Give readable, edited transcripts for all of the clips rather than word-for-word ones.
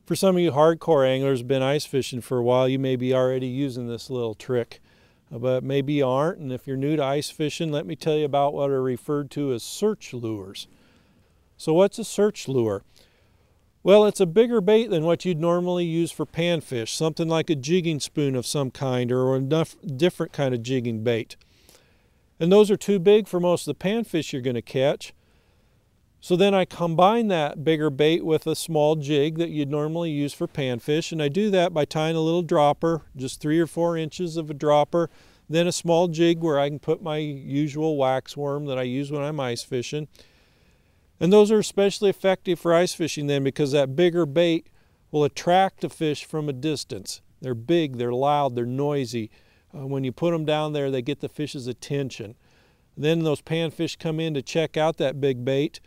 For some of you hardcore anglers been ice fishing for a while, you may be already using this little trick, but maybe you aren't. And if you're new to ice fishing, let me tell you about what are referred to as search lures. So what's a search lure? Well, it's a bigger bait than what you'd normally use for panfish, something like a jigging spoon of some kind or a different kind of jigging bait. And those are too big for most of the panfish you're going to catch. So then I combine that bigger bait with a small jig that you'd normally use for panfish, and I do that by tying a little dropper, just 3 or 4 inches of a dropper, then a small jig where I can put my usual wax worm that I use when I'm ice fishing. And those are especially effective for ice fishing then because that bigger bait will attract the fish from a distance. They're big, they're loud, they're noisy. When you put them down there, they get the fish's attention. Then those panfish come in to check out that big bait.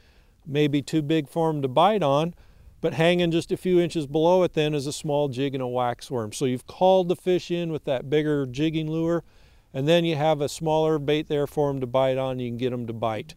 Maybe too big for them to bite on, but hanging just a few inches below it then is a small jig and a wax worm. So you've called the fish in with that bigger jigging lure, and then you have a smaller bait there for them to bite on. You can get them to bite.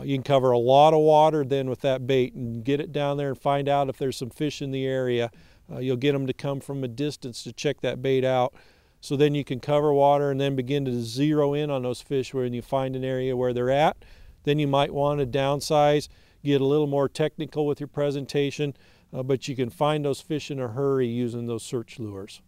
You can cover a lot of water then with that bait and get it down there and find out if there's some fish in the area. You'll get them to come from a distance to check that bait out. So then you can cover water and then begin to zero in on those fish when you find an area where they're at. Then you might want to downsize, get a little more technical with your presentation, but you can find those fish in a hurry using those search lures.